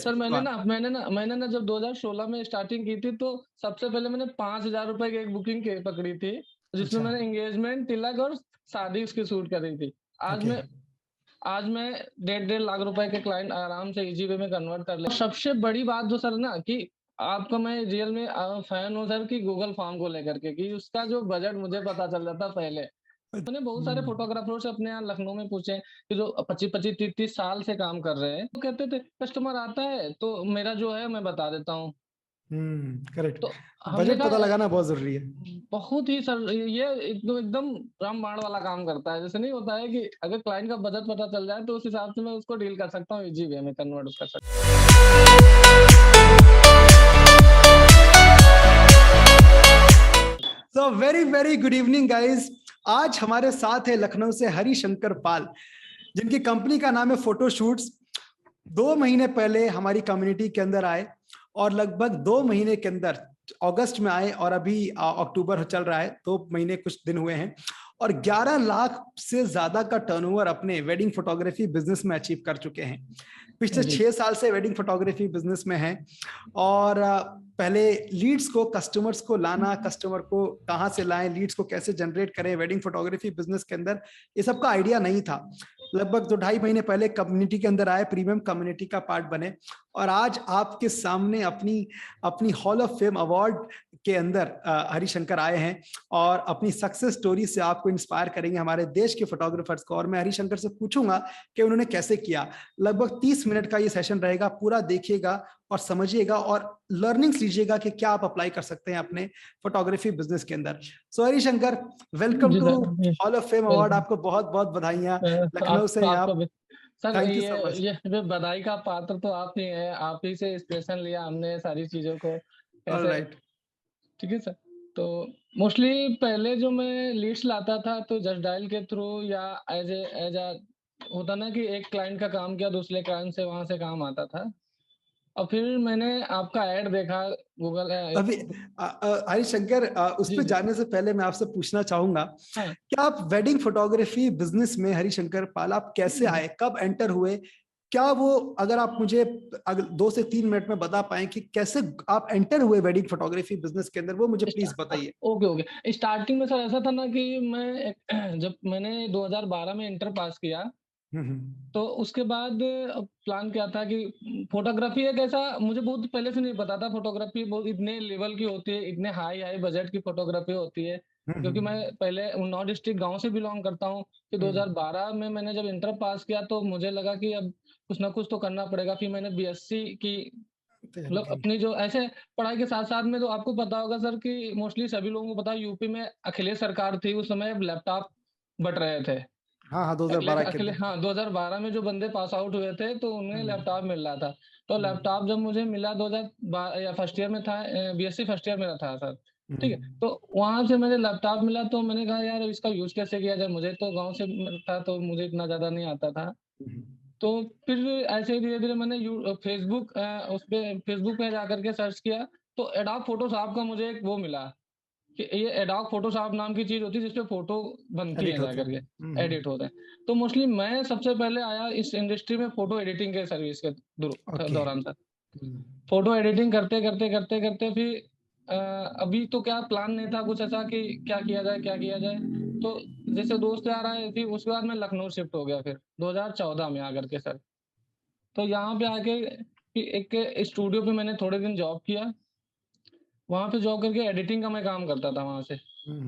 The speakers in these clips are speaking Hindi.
सर मैंने ना जब 2016 में स्टार्टिंग की थी, तो सबसे पहले मैंने 5,000 रुपए की एक बुकिंग पकड़ी थी, जिसमें अच्छा। मैंने एंगेजमेंट, तिलक और शादी उसकी शूट करी थी। आज ओके। मैं आज मैं 1.5 लाख रुपए के क्लाइंट आराम से इजी वे में कन्वर्ट कर ले। सबसे बड़ी बात जो सर ना कि आपका मैं रियल में फैन हूँ सर कि गूगल फॉर्म को लेकर के, कि उसका जो बजट मुझे पता चल जाता पहले। मैंने बहुत सारे हम्म। फोटोग्राफरों से अपने यहाँ लखनऊ में पूछे कि जो 25-25 30-30 साल से काम कर रहे हैं, तो कहते थे कस्टमर आता है तो मेरा जो है मैं बता देता हूँ। करेक्ट। तो हमने बजट पता कहा लगाना बहुत जरूरी है। बहुत ही सर ये एकदम एकदम रामबाण वाला काम करता है। जैसे नहीं होता है कि अगर क्लाइंट का बजट पता चल जाए तो उस हिसाब से मैं उसको डील कर सकता हूँ, इजी वे में कन्वर्ट कर सकता so very very good evening guys. आज हमारे साथ है लखनऊ से हरिशंकर पाल, जिनकी कंपनी का नाम है फोटोशूट्स। 2 महीने पहले हमारी कम्युनिटी के अंदर आए और लगभग 2 महीने के अंदर अगस्त में आए और अभी अक्टूबर चल रहा है, 2 महीने कुछ दिन हुए हैं और 11 लाख से ज्यादा का टर्नओवर अपने वेडिंग फोटोग्राफी बिजनेस में अचीव कर चुके हैं। पिछले हूँ जी। 6 साल से वेडिंग फोटोग्राफी बिजनेस में हैं और पहले लीड्स को, कस्टमर्स को लाना, कस्टमर को कहाँ से लाएं, लीड्स को कैसे जनरेट करें वेडिंग फोटोग्राफी बिजनेस के अंदर, ये सब का आइडिया नहीं था। लगभग 2-2.5 महीने पहले कम्युनिटी के अंदर आए, प्रीमियम कम्युनिटी का पार्ट बने और आज आपके सामने अपनी अपनी हॉल ऑफ फेम अवार्ड के अंदर हरिशंकर आए हैं और अपनी सक्सेस स्टोरी से आपको इंस्पायर करेंगे हमारे देश के फोटोग्राफर्स को। और मैं हरिशंकर से पूछूंगा कि उन्होंने कैसे किया। लगभग 30 मिनट का ये सेशन रहेगा, पूरा देखिएगा और समझिएगा और लर्निंग्स लीजिएगा कि क्या आप अप्लाई कर सकते हैं अपने फोटोग्राफी बिजनेस के अंदर। So Harishankar, welcome ji to sir ji. Hall of fame award. Welcome. आपको बहुत बहुत बधाइयां, लखनऊ आप से हैं आपको आप। भी सर। थैंक यू ये सो मच। ये बधाई का पात्र तो आप ही हैं, आप ही से इंस्पिरेशन लिया हमने सारी चीजों को ऑल कैसे। राइट। ठीक है सर। तो मोस्टली पहले जो मैं लीड्स लाता था तो जस्ट डायल के थ्रू या एज ए होता ना कि एक क्लाइंट का काम किया, दूसरे क्लाइंट से वहां से काम आता था। और फिर मैंने आपका ऐड देखा गूगल अभी हरिशंकर, उस जी पर जी। जाने से पहले मैं आपसे पूछना चाहूंगा, हाँ क्या आप वेडिंग फोटोग्राफी बिजनेस में, हरिशंकर पाल, आप कैसे जी। आए, कब एंटर हुए? क्या वो, अगर आप मुझे अगर 2 से 3 मिनट में बता पाए कि कैसे आप एंटर हुए वेडिंग फोटोग्राफी बिजनेस के अंदर, वो मुझे प्लीज बताइए। Okay okay. स्टार्टिंग में सर ऐसा था ना कि जब मैंने 2012 में इंटर पास किया, हम्म। तो उसके बाद प्लान क्या था कि फोटोग्राफी एक ऐसा, मुझे बहुत पहले से नहीं पता था फोटोग्राफी बहुत इतने लेवल की होती है, इतने हाई हाई बजट की फोटोग्राफी होती है। क्योंकि मैं हम्म। पहले उन्नाव डिस्ट्रिक्ट गांव से बिलोंग करता हूँ, कि हम्म। 2012 में मैंने जब इंटर पास किया तो मुझे लगा कि अब कुछ ना कुछ तो करना पड़ेगा। फिर मैंने बीएससी की, तैयारी मतलब की। अपनी जो ऐसे पढ़ाई के साथ साथ में, तो आपको पता होगा सर कि मोस्टली सभी लोगों को पता है, यूपी में अखिलेश सरकार थी उस समय, लैपटॉप बट रहे थे। हाँ हाँ, 2012 के अंदर। हाँ 2012 में जो बंदे पास आउट हुए थे तो उन्हें हम्म। लैपटॉप मिल रहा था। तो हम्म। लैपटॉप जब मुझे मिला 2012 या फर्स्ट ईयर में था, बीएससी फर्स्ट ईयर में था सर। ठीक है। हम्म। तो वहां से मुझे लैपटॉप मिला तो मैंने कहा यार इसका यूज कैसे किया जाए, मुझे तो गांव से था तो मुझे इतना ज्यादा नहीं आता था। हम्म। तो फिर ऐसे ही धीरे धीरे मैंने फेसबुक उस पे फेसबुक पे जाकर के सर्च किया, तो एडोब फोटोशॉप का मुझे एक वो मिला कि ये एडोब फोटोशॉप नाम की चीज होती है जिसपे फोटो बनती एडिट है होते हैं। जाकर के, एडिट होते हैं। तो मोस्टली मैं सबसे पहले आया इस इंडस्ट्री में फोटो एडिटिंग के सर्विस के ओके। दौरान था। फोटो एडिटिंग करते करते करते करते फिर अभी तो क्या प्लान नहीं था कुछ ऐसा कि क्या किया जाए क्या किया जाए। तो जैसे दोस्त यार आए, फिर उसके बाद मैं लखनऊ शिफ्ट हो गया फिर 2014 में आकर के सर। तो यहाँ पे आके फिर एक स्टूडियो पे मैंने थोड़े दिन जॉब किया। वहां पे जॉब करके एडिटिंग का मैं काम करता था वहां से।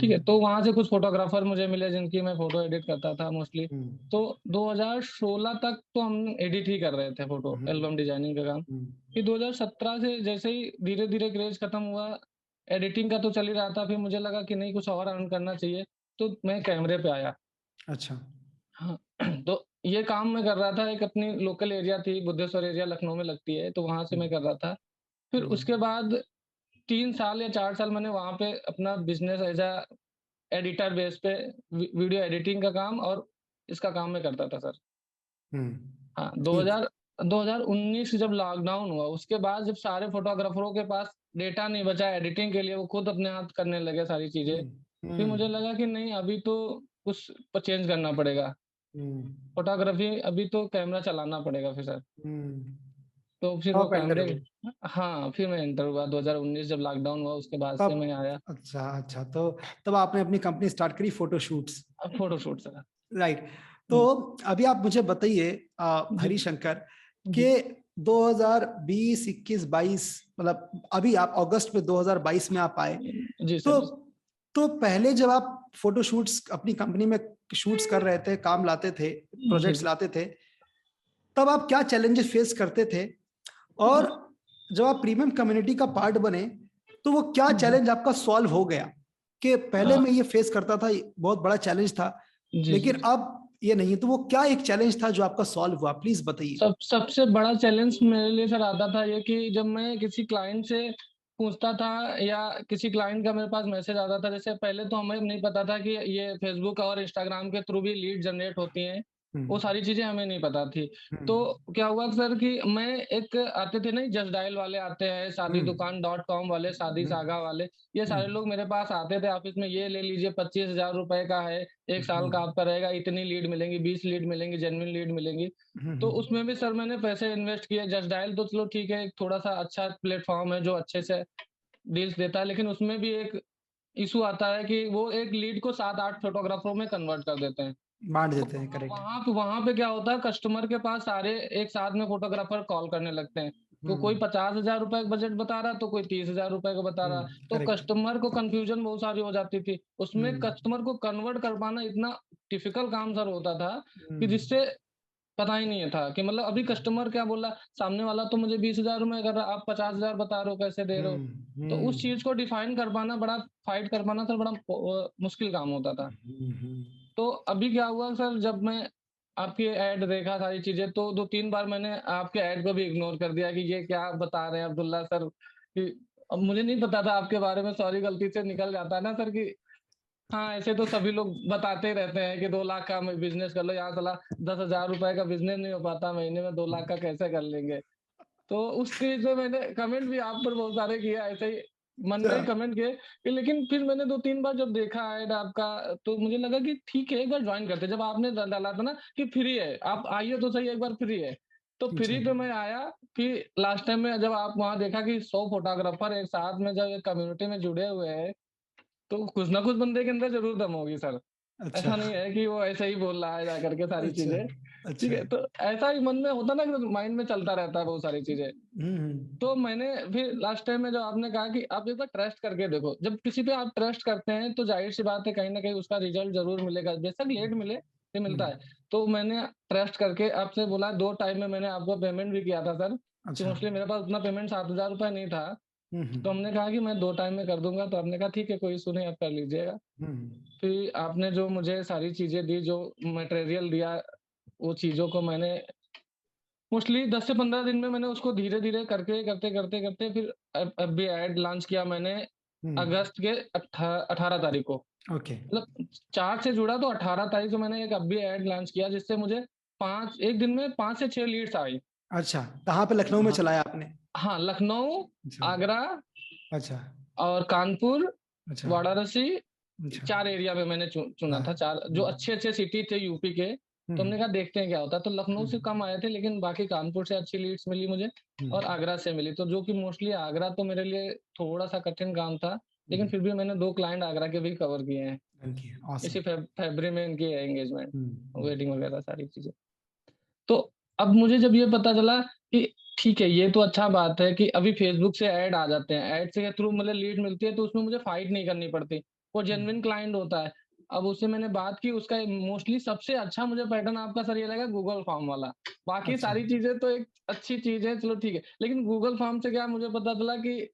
ठीक है। तो वहां से कुछ फोटोग्राफर मुझे मिले जिनकी मैं फोटो एडिट करता था मोस्टली। तो 2016 तक तो हम एडिट ही कर रहे थे, फोटो एल्बम डिजाइनिंग का काम। फिर 2017 से जैसे ही धीरे धीरे क्रेज खत्म हुआ, एडिटिंग का तो चल ही रहा था, फिर मुझे लगा कि नहीं कुछ और अर्न करना चाहिए, तो मैं कैमरे पे आया। अच्छा। हाँ तो ये काम मैं कर रहा था, एक अपनी लोकल एरिया थी, बुद्धेश्वर एरिया लखनऊ में लगती है, तो वहां से मैं कर रहा था। फिर उसके बाद 3 साल या 4 साल मैंने वहां पे अपना business as a editor base पे वीडियो एडिटिंग का काम और इसका काम मैं करता था सर। हाँ ठीक। 2019 जब लॉकडाउन हुआ उसके बाद, जब सारे फोटोग्राफरों के पास डेटा नहीं बचा एडिटिंग के लिए, वो खुद अपने हाथ करने लगे सारी चीजें। फिर मुझे लगा कि नहीं अभी तो कुछ चेंज करना पड़ेगा, हम्म। फोटोग्राफी अभी तो कैमरा चलाना पड़ेगा फिर सर। हम्म। तो फिर तो वो आप एंटर कैमरे, हुए। हाँ, फिर मैं एंटर हुआ 2019 जब लॉकडाउन हुआ उसके बाद से तब मैं आया। अच्छा अच्छा, तो तब आपने अपनी कंपनी स्टार्ट करी फोटोशूट्स। Photoshoot sir. राइट। तो हुँ, अभी आप मुझे बताइए जी, हरिशंकर जी, के 2020 21 22, मतलब अभी आप अगस्त में 2022 में आप आए, जी तो सर। तो पहले जब आप फोटो शूट्स अपनी कंपनी में शूट्स कर रहे थे, काम लाते थे, जी, प्रोजेक्ट्स लाते थे, तब आप क्या चैलेंजेस फेस करते थे? और जब आप प्रीमियम कम्युनिटी का पार्ट बने, तो वो क्या चैलेंज आपका सॉल्व हो गया? कि पहले मैं ये फेस करता था, बहुत बड़ा चैलेंज था, जी, जी। लेकिन अब ये नहीं है, तो वो क्या एक चैलेंज था जो आपका सॉल्व हुआ, प्लीज बताइए। सबसे बड़ा चैलेंज मेरे लिए सर आता था ये कि जब मैं किसी क्लाइंट से पूछता था या किसी क्लाइंट का मेरे पास मैसेज आता था, जैसे पहले तो हमें नहीं पता था कि ये फेसबुक और इंस्टाग्राम के थ्रू भी लीड जनरेट होती हैं, वो हम्म, सारी चीज़ें हमें नहीं पता थी। तो हम्म, क्या हुआ सर कि मैं एक आते थे ना जस्ट डायल वाले आते हैं, शादी हम्म, दुकान डॉट कॉम वाले, शादी हम्म, सागा वाले, ये सारे हम्म, लोग मेरे पास आते थे ऑफ़िस में, ये ले लीजिए 25,000 रुपए का है, 1 साल का आपका रहेगा, इतनी लीड मिलेंगी, 20 लीड मिलेंगी, जेन्युइन लीड मिलेंगी। तो हम्म, उसमें भी सर मैंने पैसे इन्वेस्ट किए, जस्ट डायल तो चलो ठीक है, एक थोड़ा-सा अच्छा प्लेटफ़ॉर्म है जो अच्छे से डील्स देता है, लेकिन उसमें भी एक इश्यू आता है कि वो एक लीड को 7-8 फ़ोटोग्राफ़रों में कन्वर्ट कर देते हैं। बांट तो देते हैं, करेक्ट। वहाँ पे क्या होता है, कस्टमर के पास सारे एक साथ में फ़ोटोग्राफ़र कॉल करने लगते हैं। तो कोई हम्म, 50,000 रुपए का बजट बता रहा, तो कोई 30,000 रुपए का बता रहा। तो करेक्ट। कस्टमर को कन्फ्यूज़न बहुत सारी हो जाती थी। उसमें हम्म, कस्टमर को कन्वर्ट कर पाना इतना डिफ़िकल्ट काम सर होता था कि हम्म, जिससे पता ही नहीं था कि मतलब अभी कस्टमर क्या बोल रहा है, सामने वाला तो मुझे 20,000 में कर रहा है, आप 50,000 बता रहे हो, कैसे दे रहे हो? हम्म, तो उस हम्म, चीज़ को डिफाइन कर पाना बड़ा फाइट कर पाना सर बड़ा मुश्किल काम होता था। हम्म, तो अभी क्या हुआ सर जब मैं आपकी ऐड देखा सारी चीज़ें तो 2-3 बार मैंने आपके ऐड को भी इग्नोर कर दिया कि ये क्या बता रहे हैं अब्दुल्ला सर कि अब मुझे नहीं पता था आपके बारे में, सॉरी गलती से निकल जाता है ना सर कि हाँ, ऐसे तो सभी लोग बताते ही रहते हैं कि 2 लाख का म बिज़नेस कर लो, यहाँ साला 10,000 रुपए का बिज़नेस नहीं हो पाता, महीने में 2 लाख का कैसे कर लेंगे? तो उस चीज़ में मैंने कमेंट भी आप पर बहुत सारे किए ऐसे ही, मन अच्छा। में ही कमेंट किए कि लेकिन फिर मैंने 2-3 बार जब देखा ऐड आपका, तो मुझे लगा कि ठीक है, एक बार जॉइन करते हैं। जब आपने डाला था ना कि फ्री है, आप आइए तो सही एक बार फ्री है। तो अच्छा। फ्री पे मैं आया कि लास्ट टाइम में जब आप वहाँ देखा कि 100 फोटोग्राफर एक साथ में जब एक कम्युनिटी में जुड़े हुए हैं, तो कुछ ना कुछ बंदे के अंदर ज़रूर दम होगी सर। अच्छा। ऐसा नहीं है कि वो ऐसे ही बोल रहा है जा करके सारी अच्छा। चीज़ें, ठीक अच्छा। है? तो ऐसा ही मन में होता है ना कि माइंड में चलता रहता है बहुत सारी चीज़ें। हम्म, तो मैंने फिर लास्ट टाइम में जब आपने कहा कि आप एक बार ट्रस्ट करके देखो, जब किसी पे आप ट्रस्ट करते हैं तो ज़ाहिर-सी बात है कहीं न कहीं उसका रिज़ल्ट ज़रूर मिलेगा, बेशक लेट मिले, ये मिलता हम्म, है। तो मैंने ट्रस्ट करके आपसे बोला 2 टाइम में मैंने आपको पेमेंट भी किया था सर, कि अच्छा। मोस्टली मेरे पास उतना पेमेंट 7,000 रुपए नहीं था। हम्म, तो हमने कहा कि मैं 2 टाइम में कर दूँगा, तो आपने कहा ठीक है कोई इश्यू नहीं आप कर लीजिएगा। हम्म, फिर आपने जो मुझे सारी चीज़ें दी, जो मटेरियल दिया, वो चीज़ों को मैंने मोस्टली 10 से 15 दिन में मैंने उसको धीरे-धीरे करके, करते-करते फिर अभी ऐड लॉन्च किया मैंने हम्म, अगस्त के 18 तारीख को। ओके। मतलब 4 से जुड़ा तो 18 तारीख को मैंने एक अभी ऐड लॉन्च किया जिससे मुझे 5 1 दिन में 5 से 6 लीड्स आई। अच्छा, कहाँ पे, लखनऊ में हाँ, चलाया आपने? हाँ, लखनऊ, अच्छा। आगरा अच्छा। और कानपुर, अच्छा। वाराणसी, अच्छा। 4 एरिया में मैंने चुना हाँ। था, 4 जो अच्छे-अच्छे सिटी थे यूपी के, तो हमने हम्म, कहा देखते हैं क्या होता है। तो लखनऊ से हम्म, कम आए थे लेकिन बाकी कानपुर से अच्छी लीड्स मिली मुझे और हम्म, आगरा से मिली। तो जो कि मोस्टली आगरा तो मेरे लिए थोड़ा-सा कठिन काम था, लेकिन फिर भी मैंने 2 क्लाइंट आगरा के भी कवर किए हैं। थैंक यू, इसी ऑसम। फ़रवरी में इनकी है एंगेजमेंट, हम्म, वेडिंग वगैरह सारी चीज़ें। तो अब मुझे जब ये पता चला कि ठीक है, ये तो अच्छा बात है कि अभी फ़ेसबुक से ऐड आ जाते हैं। ऐड से के थ्रू मतलब लीड मिलती है तो उसमें मुझे फाइट नहीं करनी पड़ती। वो जेन्युइन क्लाइंट होता है। अब उससे मैंने बात की उसका मोस्टली सबसे अच्छा मुझे पैटर्न आपका सर ये लगा गूगल फॉर्म वाला। बाकी अच्छा। सारी चीज़ें तो एक अच्छी चीज़ है, चलो ठीक है। लेकिन गूगल फॉर्म से क्या मुझे पता चला कि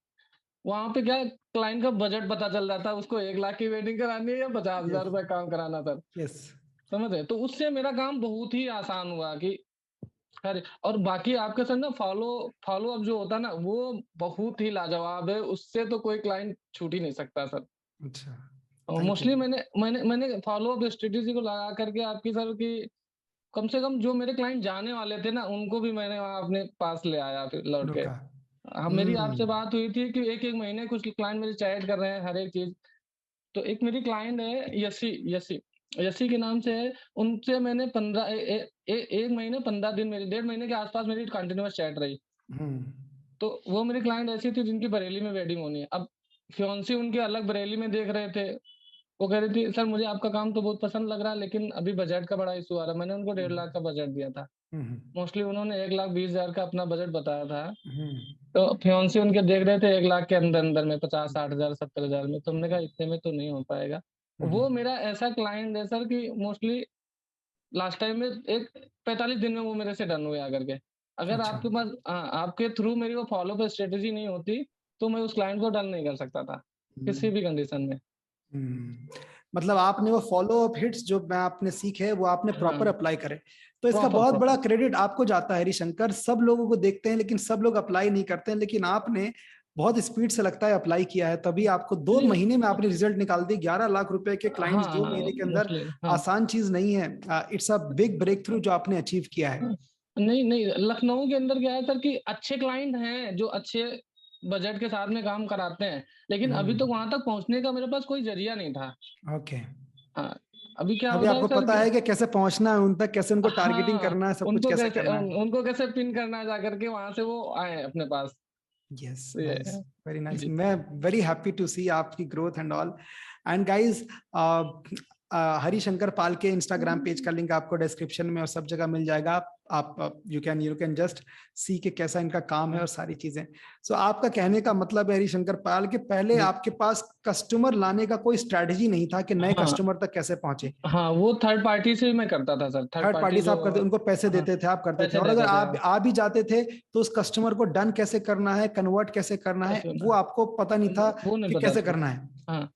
वहाँ पे क्या क्लाइंट का बजट पता चल जाता है, उसको 1 लाख की वेडिंग करानी है या 50,000 यस। रुपए काम कराना सर। यस। समझ रहे? तो उससे मेरा काम बहुत ही आसान हुआ कि अरे! और बाकी आपके साथ ना फ़ॉलो-अप जो होता है ना, वो बहुत ही लाजवाब है, उससे तो कोई क्लाइंट छूट ही नहीं सकता सर। अच्छा। Thank you. मोस्टली मैंने फ़ॉलो-अप स्ट्रैटेजी को लगा करके आपकी सर कि कम से कम जो मेरे क्लाइंट जाने वाले थे ना, उनको भी मैंने वहाँ अपने पास ले आया फिर लौट के। रुका। मेरी हम्म, आपसे बात हुई थी कि 1-1 महीने कुछ क्लाइंट मेरे चैट कर रहे हैं हर एक चीज़। तो एक मेरी क्लाइंट है यसी यसी यसी के नाम से है, उनसे मैंने 15 ए ए ए 1 महीने 15 दिन मेरी 1.5 महीने के आस-पास मेरी कंटीन्यूअस चैट रही। हम्म। तो वो मेरी क्लाइंट ऐसी थी जिनकी बरेली में वेडिंग होनी है। अब फियांसी उनके अलग बरेली में देख रहे थे। वो कह रही थी, सर मुझे आपका काम तो बहुत पसंद लग रहा है, लेकिन अभी बजट का बड़ा इशू आ रहा है। मैंने उनको 1.5 लाख का बजट दिया था। हम्म। मोस्टली उन्होंने 1,20,000 का अपना बजट बताया था। हम्म। तो फियांसी उनके देख रहे थे 1 लाख के अंदर अंदर में, 50-60 हजार, 70 हजार में। तुमने कहा इतने में तो नहीं हो पाएगा। वो हम्म। मेरा ऐसा क्लाइंट है सर कि मोस्टली लास्ट टाइम में एक 45 दिन में वो मेरे से डन हुए आकर के। अगर अच्छा। आपके पास, हाँ, आपके थ्रू मेरी वो फॉलो अप स्ट्रेटेजी नहीं होती, तो मैं उस क्लाइंट को डन नहीं कर सकता था किसी हम्म। भी कंडीशन में। मतलब आपने वो फॉलो अप हिट्स जो मैं आपने सीखे वो आपने प्रॉपर हाँ, अप्लाई करे, तो इसका प्रॉपर बहुत बड़ा प्रॉपर। क्रेडिट आपको जाता है हरिशंकर। सब लोगों को देखते हैं लेकिन सब लोग अप्लाई नहीं करते हैं, लेकिन आपने बहुत स्पीड से लगता है अप्लाई किया है, तभी आपको दो नहीं, महीने में आपने रिजल्ट निकाल दी। 11 लाख रुपए के हाँ क्लाइंट्स दो हाँ, महीने के अंदर मोस्टली हाँ। आसान चीज नहीं है। It's a big breakthrough जो आपने अचीव किया है। हाँ। नहीं नहीं, लखनऊ के अंदर क्या है सर कि अच्छे क्लाइंट हैं जो अच्छे बजट के साथ में काम कराते हैं, लेकिन अभी तक वहां तक पहुंचने का मेरे पास कोई जरिया नहीं था। ओके। हाँ। अभी क्या अभी होता है आपको सर पता कि, है कि कैसे पहुंचना है उन तक, कैसे उनको टारगेटिंग हाँ, करना है, सब कुछ कैसे करना है। उनको कैसे पिन करना है जाकर के वहां से वो आए अपने पास। यस, तो ये नाइस, है। Very nice. जी। मैं वेरी हैप्पी टू सी आपकी growth and all. And guys, Harishankar Pal के इंस्टाग्राम पेज का लिंक आपको डिस्क्रिप्शन में और सब जगह मिल जाएगा। आप यू कैन जस्ट सी के कैसा इनका काम है और सारी चीजें। सो आपका कहने का मतलब है हरिशंकर पाल के पहले जी। आपके पास कस्टमर लाने का कोई स्ट्रैटेजी नहीं था कि नए हाँ कस्टमर तक कैसे पहुंचे। हाँ, वो थर्ड पार्टी से ही मैं करता था sir, third third party party से जो। आप करते, उनको पैसे हाँ, देते थे, आप करते थे, पैसे और अगर देते थे, आप हाँ। आ भी जाते थे तो उस कस्टमर को डन कैसे करना है, कन्वर्ट कैसे करना है, कैसे वो होना, आपको पता नहीं था वो नहीं कि पता कैसे था। करना है। हाँ।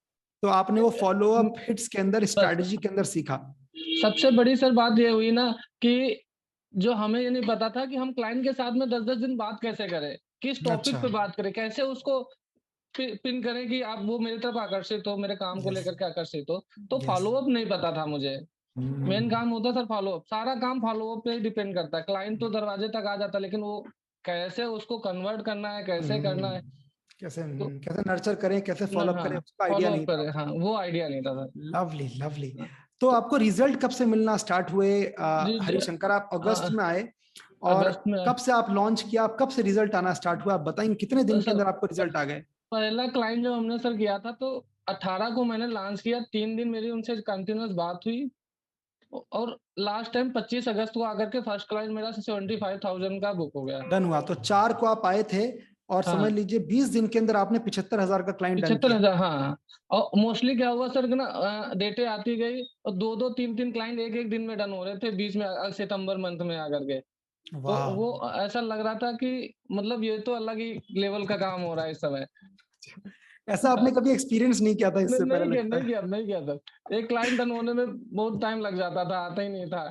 तो आपने वो फॉलो अप म- हिट्स के अंदर, बस स्ट्रैटेजी के अंदर सीखा। सबसे बड़ी सर बात ये हुई ना कि जो हमें ये नहीं पता था कि हम क्लाइंट के साथ में 10-10 दिन बात कैसे करें, किस टॉपिक अच्छा। पे बात करें, कैसे उसको पिन करें कि आप वो मेरी तरफ आकर्षित हो, मेरे काम को यस। लेकर के आकर्षित हो। तो यस। फॉलो अप नहीं पता था मुझे। मेन काम होता सर फॉलो अप, सारा काम फॉलो अप पे ही डिपेंड करता है। क्लाइंट तो दरवाजे तक आ जाता है, लेकिन वो कैसे उसको कन्वर्ट करना है, कैसे करना है। कैसे तो कैसे नर्चर करें, कैसे ना, फॉलो अप करें, हाँ, उसका आइडिया फॉलो अप नहीं था करें, आपको। हाँ, वो आइडिया नहीं था सर। Lovely, lovely. हाँ, तो आपको रिजल्ट कब से मिलना स्टार्ट हुए जी जी, हरिशंकर? आप अगस्त हाँ, में आए, और अगस्त में। कब से आप लॉन्च किया, आप कब से रिजल्ट आना स्टार्ट हुआ, आप बताएंगे कितने दिन के सर अंदर आपको रिजल्ट आ गए? पहला क्लाइंट जब हमने सर किया था तो 18 को मैंने लॉन्च किया, 3 दिन मेरी उनसे कंटिन्यूअस बात हुई। और लास्ट टाइम 25 अगस्त को आकर के फर्स्ट क्लाइंट मेरा 75,000 का बुक हो गया। डन हुआ तो 4 को आप आए थे, और समझ हाँ, लीजिए 20 दिन के अंदर आपने 75,000 का क्लाइंट डन पिछहत्तर किया। हजार हाँ। और मोस्टली क्या हुआ सर कि ना, डेटे आती गई और 2-2 3-3 क्लाइंट एक एक दिन में डन हो रहे थे बीच में, सितंबर मंथ में आकर के। तो वाह। वो ऐसा लग रहा था कि मतलब ये तो अलग ही लेवल का काम हो रहा है इस समय। ऐसा आपने कभी एक्सपीरियंस नहीं किया था इससे पहले, लगता नहीं है। किया, नहीं किया सर। एक क्लाइंट डन होने में बहुत टाइम लग जाता था, आता ही नहीं था।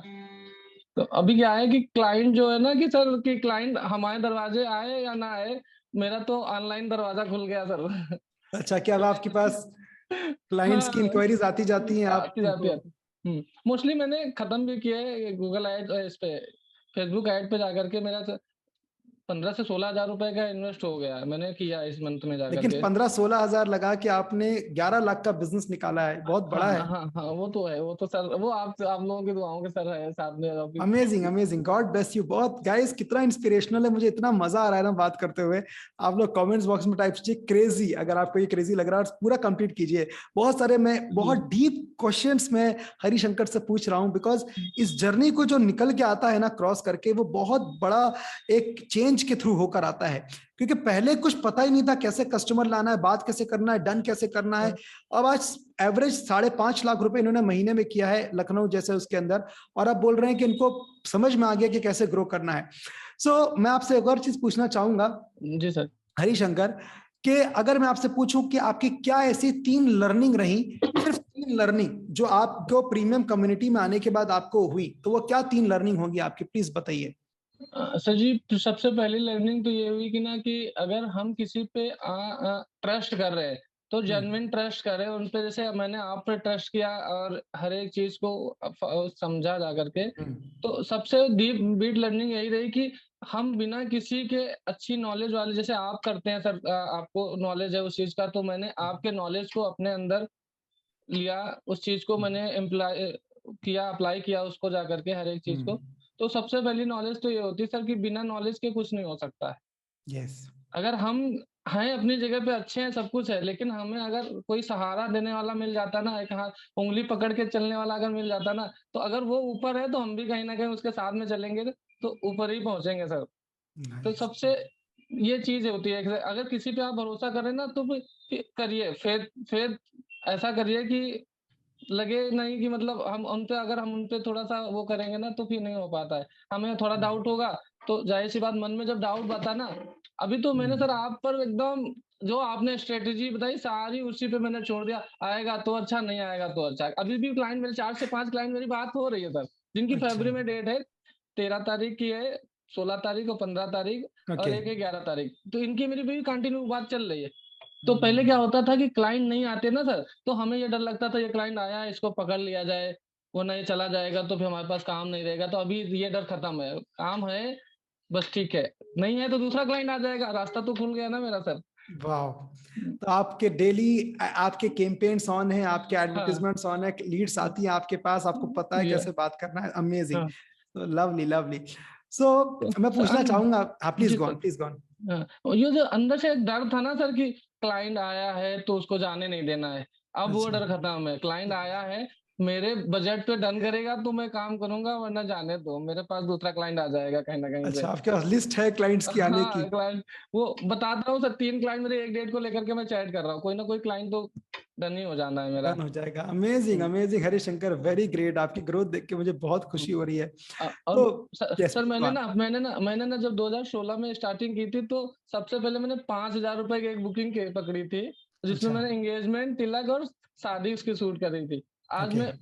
तो अभी क्या है कि क्लाइंट जो है ना कि सर, कि क्लाइंट हमारे दरवाजे आए या ना आए, मेरा तो ऑनलाइन दरवाजा खुल गया सर। अच्छा, क्या अब आपके पास क्लाइंट्स की हाँ, इंक्वायरीज आती जाती हैं, आप आती जाती उनको? आती। मोस्टली मैंने खत्म भी किया है गूगल एड, इस पे फेसबुक एड पे जाकर के। मेरा 15 से 16 हजार रुपए का इन्वेस्ट हो गया है, मैंने किया इस मंथ में जाकर लेकिन के। 15-16 हजार लगा के आपने 11 लाख का बिजनेस निकाला है, बहुत हाँ बड़ा है। हाँ हाँ, वो तो है, वो तो सर, वो आप लोगों की दुआओं के सर है साथ में अभी। Amazing, amazing, God bless you. बहुत गाइस, कितना इंस्पिरेशनल है, मुझे इतना मजा आ रहा है ना बात करते हुए। आप लोग कमेंट्स बॉक्स में टाइप कीजिए क्रेजी, अगर आपको ये क्रेजी लग रहा है, और पूरा कंप्लीट कीजिए। बहुत सारे, मैं जी। बहुत डीप क्वेश्चंस मैं हरिशंकर से पूछ रहा हूं, बिकॉज इस जर्नी को जो निकल के आता है ना क्रॉस करके, वो बहुत बड़ा एक चेंज के थ्रू होकर आता है। क्योंकि पहले कुछ पता ही नहीं था कैसे कस्टमर लाना है, बात कैसे करना है, डन कैसे करना है। अब आज एवरेज 5.5 लाख रुपए इन्होंने महीने में किया है लखनऊ जैसे उसके अंदर, और अब बोल रहे हैं कि इनको समझ में आ गया कि कैसे ग्रो करना है। मैं आपसे एक और चीज पूछना चाहूंगा जी सर। हरिशंकर, कि अगर मैं आपसे पूछूं कि आपकी क्या ऐसी 3 लर्निंग रही, सिर्फ 3 लर्निंग, जो आपको प्रीमियम कम्युनिटी में आने के बाद आपको हुई, तो वो क्या 3 लर्निंग होगी आपकी, प्लीज बताइए। सर जी, तो सबसे पहली लर्निंग तो ये हुई कि ना कि अगर हम किसी पे ट्रस्ट कर रहे हैं, तो हम्म। जेन्युइन ट्रस्ट करें उन पे। जैसे मैंने आप पे ट्रस्ट किया और हर एक चीज को समझा जा करके। हम्म। तो सबसे डीप बीट लर्निंग यही रही कि हम बिना किसी के अच्छी नॉलेज वाले, जैसे आप करते हैं सर, आपको नॉलेज है उस चीज का, तो मैंने आपके नॉलेज को अपने अंदर लिया, उस चीज को मैंने एम्प्लॉय किया, अप्लाई किया उसको जा करके हर एक चीज को। हम्म। तो सबसे पहली नॉलेज तो ये होती है सर कि बिना नॉलेज के कुछ नहीं हो सकता है। यस। अगर हम हैं अपनी जगह पे अच्छे हैं, सब कुछ है, लेकिन हमें अगर कोई सहारा देने वाला मिल जाता ना, एक हाथ उंगली पकड़ के चलने वाला अगर मिल जाता ना, तो अगर वो ऊपर है तो हम भी कहीं ना कहीं उसके साथ में चलेंगे तो ऊपर ही पहुंचेंगे सर। तो नाइस। सबसे ये चीज होती है कि अगर किसी पे आप भरोसा करें ना तो फिर करिए, फिर ऐसा करिए कि लगे नहीं कि मतलब हम उन पे, अगर हम उन पे थोड़ा सा वो करेंगे ना तो फिर नहीं हो पाता है। हमें थोड़ा डाउट होगा तो जाहिर सी बात, मन में जब डाउट बता ना, अभी तो मैंने सर आप पर एकदम जो आपने स्ट्रेटेजी बताई सारी उसी पे मैंने छोड़ दिया। आएगा तो अच्छा, नहीं आएगा तो अच्छा। अभी भी क्लाइंट मेरे 4 से 5 क्लाइंट मेरी बात हो रही है सर, जिनकी अच्छा। फरवरी में डेट है, 13 तारीख की है, 16 तारीख और 15 तारीख, और ओके। एक है 11 तारीख। तो इनकी मेरी भी कंटिन्यू बात चल रही है। तो पहले क्या होता था कि क्लाइंट नहीं आते ना सर, तो हमें ये डर लगता था ये क्लाइंट आया है इसको पकड़ लिया जाए, वो नहीं चला जाएगा तो फिर हमारे पास काम नहीं रहेगा। तो अभी ये डर खत्म है, काम है बस, ठीक है, नहीं है तो दूसरा क्लाइंट आ जाएगा, रास्ता तो खुल गया ना मेरा सर। वाह। तो आपके डेली आपके कैंपेन्स ऑन है, आपके हाँ एडवर्टाइजमेंट्स ऑन है, लीड्स आती हैं आपके पास, आपको पता है ये कैसे बात करना है। अमेजिंग। हाँ तो लवली लवली। सो तो मैं सर पूछना चाहूंगा, हाँ प्लीज जी go sir. On, please go on. हाँ, और ये जो अंदर से एक डर था ना सर कि क्लाइंट आया है तो उसको जाने नहीं देना है, अब वो अच्छा। डर खत्म है। क्लाइंट आया है, मेरे बजट पे डन करेगा तो मैं काम करूंगा, वरना जाने दो, मेरे पास दूसरा क्लाइंट आ जाएगा कहीं ना कहीं अच्छा, से। आपके पास लिस्ट है क्लाइंट्स की आने की। हाँ क्लाइंट, वो बताता हूँ सर, 3 क्लाइंट मेरे एक डेट को लेकर के मैं चैट कर रहा हूँ, कोई ना कोई क्लाइंट तो डन ही हो जाना है मेरा। डन हो जाएगा। Amazing hmm. Amazing Harishankar, very great. आपकी ग्रोथ देख के मुझे बहुत खुशी हो रही है। और तो yes sir please go on. मैंने ना जब 2016 में स्टार्टिंग की थी, तो सबसे पहले मैंने 5,000 रुपए की एक बुकिंग पकड़ी थी, जिसमें अच्छा। मैंने एंगेजमेंट, तिलक और शादी उसकी शूट करी थी। आज ओके। मैं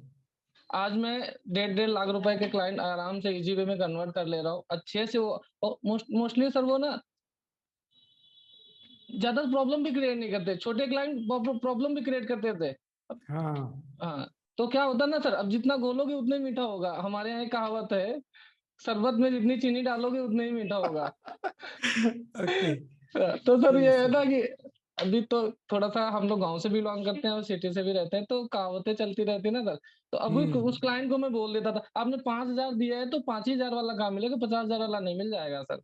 आज मैं 1.5 लाख रुपए के क्लाइंट आराम से इजी वे में कन्वर्ट कर ले रहा हूँ अच्छे से। वो मोस्टली सर वो ना ज्यादा प्रॉब्लम भी क्रिएट नहीं करते, छोटे क्लाइंट प्रॉब्लम भी क्रिएट करते थे। हाँ। हाँ, तो क्या होता है ना सर, अब जितना घोलोगे उतना ही मीठा होगा। हमारे यहाँ एक कहावत है, शरबत में जितनी चीनी डालोगे उतना ही मीठा होगा। ओके। तो सर सही ये है सही। ना कि अभी तो थोड़ा सा हम लोग गांव से बिलोंग करते हैं और सिटी से भी रहते हैं, तो कहावतें चलती रहती है ना सर। तो अभी उस हम्म क्लाइंट को मैं बोल देता था, आपने 5,000 दिया है तो 5 ही हजार वाला काम मिलेगा, 50,000 वाला नहीं मिल जाएगा सर।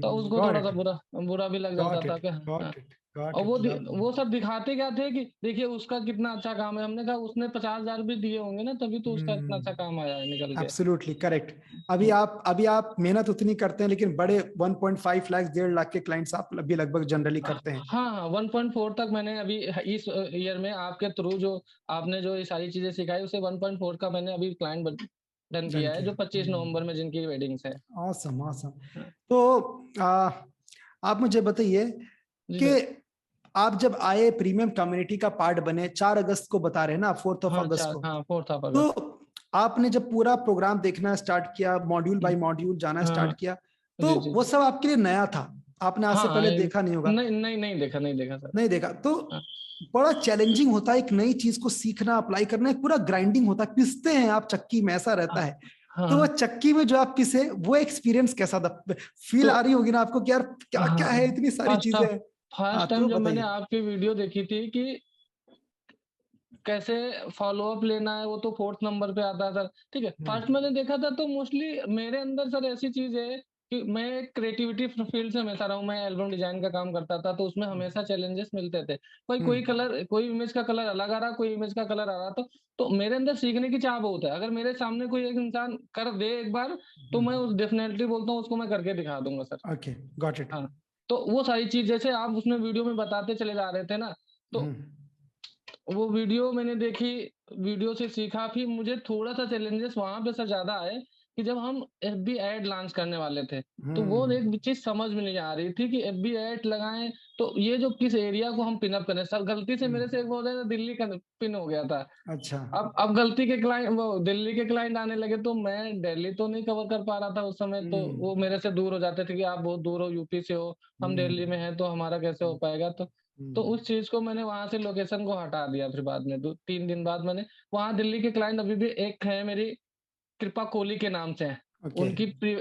तो उसको गॉट थोड़ा सा इट। बुरा बुरा भी लग जाता गॉट था इट। कि हाँ। Got it. गॉट और इट। वो सर दिखाते क्या थे कि देखिए उसका कितना अच्छा काम है। हमने कहा उसने 50,000 भी दिए होंगे ना, तभी तो उसका इतना अच्छा काम आया है निकल के। Absolutely correct. अभी आप मेहनत उतनी करते हैं, लेकिन बड़े 1.5 लाख 1.5 लाख के क्लाइंट्स आप अभी लगभग जनरली करते हैं। हाँ 1.4 तक मैंने अभी इस ईयर में आपके थ्रू जो आपने जो ये सारी चीजें सिखाई, उसे 1.4 का मैंने अभी क्लाइंट डन डन किया है, किया। जो 25 नवंबर में जिनकी वेडिंग्स है। Awesome awesome. हाँ, तो आप मुझे बताइए जी कि सर। आप जब आए प्रीमियम कम्युनिटी का पार्ट बने, 4 अगस्त को बता रहे हैं ना, 4 अगस्त हाँ को। हाँ 4 अगस्त। तो आपने जब पूरा प्रोग्राम देखना स्टार्ट किया, मॉड्यूल बाय मॉड्यूल जाना हाँ स्टार्ट किया, तो जी जी वो जी। सब आपके लिए नया था, आपने आज से हाँ पहले देखा नहीं होगा। नहीं नहीं नहीं देखा, नहीं देखा सर। नहीं देखा तो हाँ बड़ा चैलेंजिंग होता है एक नई चीज को सीखना, अप्लाई करना। एक पूरा ग्राइंडिंग होता है, पिसते हैं आप चक्की में, ऐसा रहता हाँ है। तो वो हाँ। चक्की में जो आप पिसे, वो एक्सपीरियंस कैसा था? फील तो आ रही होगी ना आपको कि यार क्या क्या हाँ है, इतनी सारी फर्स्ट चीजें हैं। हाँ फर्स्ट टाइम तो जब मैंने बताइए। आपकी वीडियो देखी थी कि कैसे फॉलो अप लेना है, वो तो 4th नंबर पे आता है सर। ठीक है, फर्स्ट हम्म मैंने देखा था तो मोस्टली मेरे अंदर सर ऐसी चीज है कि मैं क्रिएटिविटी फील्ड से हमेशा रहा हूँ। मैं एल्बम डिजाइन का काम करता था, तो उसमें हमेशा चैलेंजेस मिलते थे। कोई हम्म कलर, कोई इमेज का कलर अलग आ रहा, कोई इमेज का कलर आ रहा। तो मेरे अंदर सीखने की चाह बहुत है। अगर मेरे सामने कोई एक इंसान कर दे एक बार, तो मैं उस डेफिनेटली बोलता हूँ उसको मैं करके दिखा दूंगा सर। Okay got it. हाँ, तो वो सारी चीज जैसे आप उसमें वीडियो में बताते चले जा रहे थे ना, तो हम्म वो वीडियो मैंने देखी, वीडियो से सीखा। फिर मुझे थोड़ा सा चैलेंजेस वहां पे सर ज्यादा आए कि जब हम एफबी एड लॉन्च करने वाले थे, तो वो हम्म एक चीज समझ में नहीं आ रही थी कि एफबी एड लगाएं तो ये जो किस एरिया को हम पिन अप करें। सर गलती से मेरे से एक बहुत ज्यादा दिल्ली का पिन हो गया था। अच्छा। अब गलती के क्लाइंट, वो दिल्ली के क्लाइंट आने लगे, तो मैं दिल्ली तो नहीं कवर कर पा रहा था उस समय। तो हम्म वो मेरे से दूर हो जाते थे कि आप बहुत दूर हो, यूपी से हो, हम दिल्ली में हम्म हैं, तो हमारा कैसे हो पाएगा। तो हम्म उस चीज को मैंने वहां से लोकेशन को हटा दिया। फिर बाद में 2-3 दिन बाद मैंने वहां दिल्ली के क्लाइंट अभी भी एक है मेरी, कृपा कोहली के नाम से है। ओके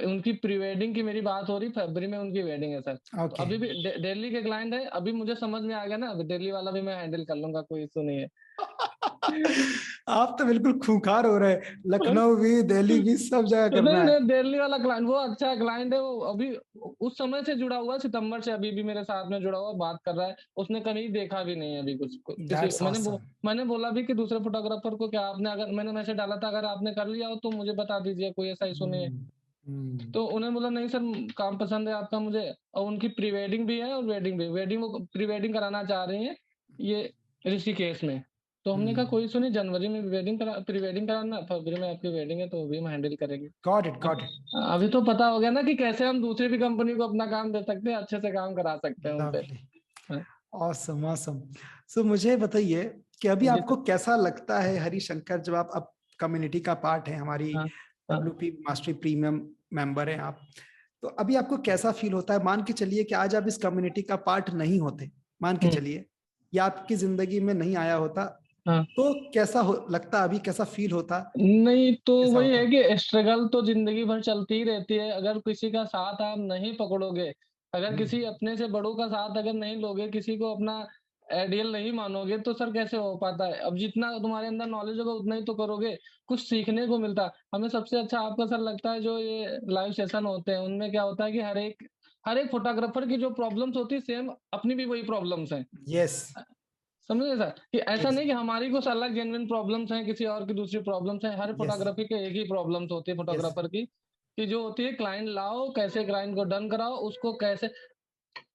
उनकी प्री वेडिंग की मेरी बात हो रही, फरवरी में उनकी वेडिंग है सर। तो ओके। अभी भी दिल्ली के क्लाइंट है। अभी मुझे समझ में आ गया ना, अभी दिल्ली वाला भी मैं हैंडल कर लूंगा, कोई इशू नहीं है। आप तो बिल्कुल खूंखार हो रहे हैं, लखनऊ भी, दिल्ली भी, सब जगह करना नहीं है। नहीं, दिल्ली वाला क्लाइंट वो अच्छा क्लाइंट है, वो अभी उस समय से जुड़ा हुआ है, सितंबर से अभी भी मेरे साथ में जुड़ा हुआ, बात कर रहा है। उसने कहीं देखा भी नहीं है अभी कुछ किसी, दैट्स ऑसम। मैंने बोला भी कि दूसरे फोटोग्राफर को क्या आपने, अगर मैंने मैसेज डाला था, अगर आपने कर लिया हो तो मुझे बता दीजिए, कोई ऐसा इशू नहीं है। तो उन्हें बोला नहीं सर, काम पसंद है आपका मुझे, और उनकी प्री वेडिंग भी है और वेडिंग भी, वेडिंग वो प्री वेडिंग कराना चाह रही है ये ऋषिकेश में। तो हमने कहा कोई इशू नहीं, जनवरी में वेडिंग करा, प्री वेडिंग कराना, फरवरी में आपकी वेडिंग है तो वो भी हम हैंडल करेंगे। गॉट इट, अब गॉट इट। अभी तो पता हो गया ना कि कैसे हम दूसरी भी कंपनी को अपना काम दे सकते हैं, अच्छे से काम करा सकते हैं उनसे। लवली। हाँ, ऑसम, ऑसम। सो मुझे बताइए कि अभी जी आपको सर। कैसा लगता है हरिशंकर, जब आप अब कम्युनिटी का पार्ट है, हमारी हाँ हाँ। WP मास्टरी प्रीमियम मेंबर हैं आप, तो अभी आपको कैसा फील होता है? मान के चलिए कि आज आप इस कम्युनिटी का पार्ट नहीं होते, मान के हम्म, चलिए, या आपकी जिंदगी में नहीं आया होता, हाँ। तो कैसा लगता, अभी कैसा फील होता, नहीं तो कैसा वही है होता? कि स्ट्रगल तो जिंदगी भर चलती ही रहती है, अगर किसी का साथ आप नहीं पकड़ोगे, अगर किसी हम्म। अपने से बड़ों का साथ अगर नहीं लोगे, किसी को अपना आइडियल नहीं मानोगे, तो सर कैसे हो पाता है? अब जितना तुम्हारे अंदर नॉलेज होगा उतना ही तो करोगे, कुछ सीखने को मिलता है। हमें सबसे अच्छा आपका सर लगता है जो ये लाइव सेशन होते हैं, उनमें क्या होता है कि हर एक फोटोग्राफर की जो प्रॉब्लम्स होती है, सेम अपनी भी वही प्रॉब्लम्स हैं। यस। समझे सर कि ऐसा नहीं कि हमारी कुछ अलग जेन्युइन प्रॉब्लम्स हैं, किसी और की दूसरी प्रॉब्लम्स हैं, हर यस। फोटोग्राफी के एक ही प्रॉब्लम्स होती है यस। फोटोग्राफर की, कि जो होती है क्लाइंट लाओ, कैसे क्लाइंट को डन कराओ, उसको कैसे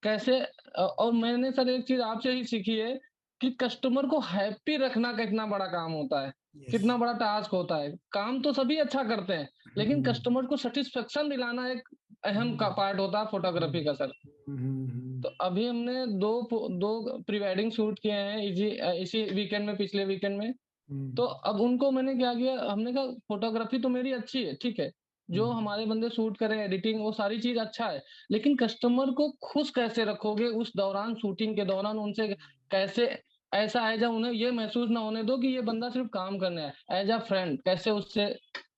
कैसे और मैंने सर एक चीज आपसे ही सीखी है कि कस्टमर को हैप्पी रखना कितना बड़ा काम होता है, यस। कितना बड़ा टास्क होता है। काम तो सभी अच्छा करते हैं, लेकिन कस्टमर को सेटिस्फेक्शन दिलाना एक अहम का पार्ट होता है फोटोग्राफी का सर। तो अभी हमने दो प्री वेडिंग शूट किए हैं इसी वीकेंड में, पिछले वीकेंड में। तो अब उनको मैंने क्या किया, हमने कहा फोटोग्राफी तो मेरी अच्छी है, ठीक है, जो हमारे बंदे शूट करें, एडिटिंग, वो सारी चीज अच्छा है, लेकिन कस्टमर को खुश कैसे रखोगे उस दौरान, शूटिंग के दौरान उनसे कैसे, ऐसा एज उन्हें ये महसूस ना होने दो कि ये बंदा सिर्फ काम करने है, एज अ फ्रेंड कैसे उससे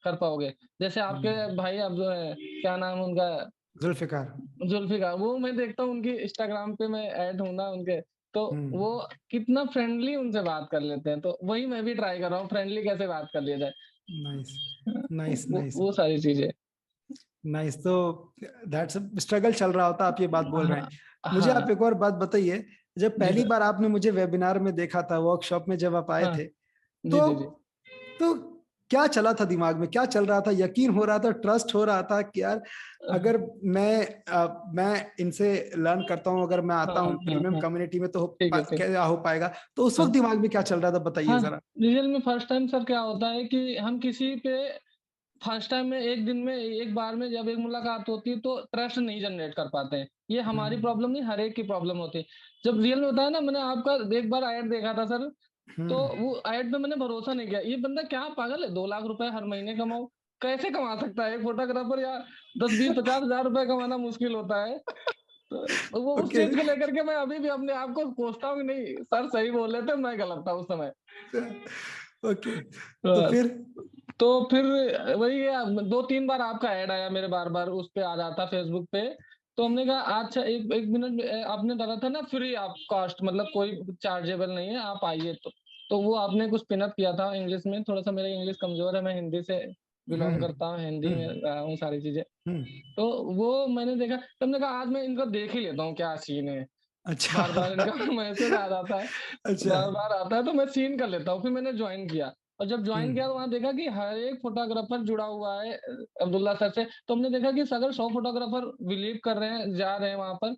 कर पाओगे? जैसे आपके भाई, अब जो है क्या नाम है उनका, जुल्फिकार। जुल्फिकार, वो मैं देखता हूँ उनकी इंस्टाग्राम पे, मैं ऐड हूं ना उनके, तो वो हम्म। कितना फ्रेंडली उनसे बात कर लेते हैं, तो वही मैं भी ट्राई कर रहा हूँ, फ्रेंडली कैसे बात कर लिया जाए। नाइस, नाइस, नाइस, वो सारी चीजें। नाइस। तो दैट्स स्ट्रगल चल रहा होता, आप ये बात बोल रहे हाँ हैं। मुझे आप हाँ। एक और बात बताइए, जब जी पहली सर। बार आपने मुझे वेबिनार में देखा था, वर्कशॉप में जब आप आए हाँ। थे, जी तो जी जी। तो क्या चला था दिमाग में, क्या चल रहा था? यकीन हो रहा था, ट्रस्ट हो रहा था कि यार, अगर मैं इनसे लर्न करता हूँ, अगर मैं हाँ आता हूँ हाँ प्रीमियम हाँ। कम्युनिटी में, तो ठीक है ठीक। क्या हो पाएगा? तो उस वक्त हाँ दिमाग में क्या चल रहा था, बताइए हाँ। जरा। रियल में फर्स्ट टाइम सर क्या होता है कि हम किसी पे फर्स्ट टाइम में, एक दिन में, एक बार में जब एक मुलाकात होती है तो ट्रस्ट नहीं जनरेट कर पाते हैं। ये हमारी हम्म। प्रॉब्लम नहीं, हर एक की प्रॉब्लम होती है। जब रियल में होता है ना, मैंने आपका एक बार ऐड देखा था सर, तो हम्म। वो ऐड पे मैंने भरोसा नहीं किया, ये बंदा क्या पागल है, 2 लाख रुपए हर महीने कमाओ, कैसे कमा सकता है एक फोटोग्राफर, या 10 20 50 हजार रुपए कमाना मुश्किल होता है। तो वो उस ओके। चीज को लेकर के मैं अभी भी अपने आप को कोसता हूँ कि नहीं सर सही बोल रहे थे, मैं गलत था उस समय। ओके। तो बस। फिर। तो फिर वही है, 2 3 बार आपका ऐड आया मेरे, बार बार उस पे आ जाता फेसबुक पे। तो हमने कहा अच्छा, एक एक मिनट, आपने डाला था ना फ्री आप कॉस्ट, मतलब कोई चार्जेबल नहीं है, आप आइए। तो वो आपने कुछ पिनअप किया था इंग्लिश में, थोड़ा सा मेरा इंग्लिश कमजोर है, मैं हिंदी से बिलोंग हम्म। करता हूँ, हिंदी में हम्म। रहा हूँ सारी चीजें। हम्म। तो वो मैंने देखा, तो हमने कहा आज मैं इनको देख ही लेता हूँ क्या सीन है, अच्छा। बार बार इनका मैसेज आ जाता है, अच्छा। बार बार आता है, तो मैं सीन कर लेता हूँ। फिर मैंने ज्वाइन किया, और जब ज्वाइन हम्म। किया तो वहां देखा कि हर एक फोटोग्राफर जुड़ा हुआ है अब्दुल्ला सर से। तो हमने देखा कि अगर 100 फोटोग्राफर बिलीव कर रहे हैं, जा रहे हैं वहां पर,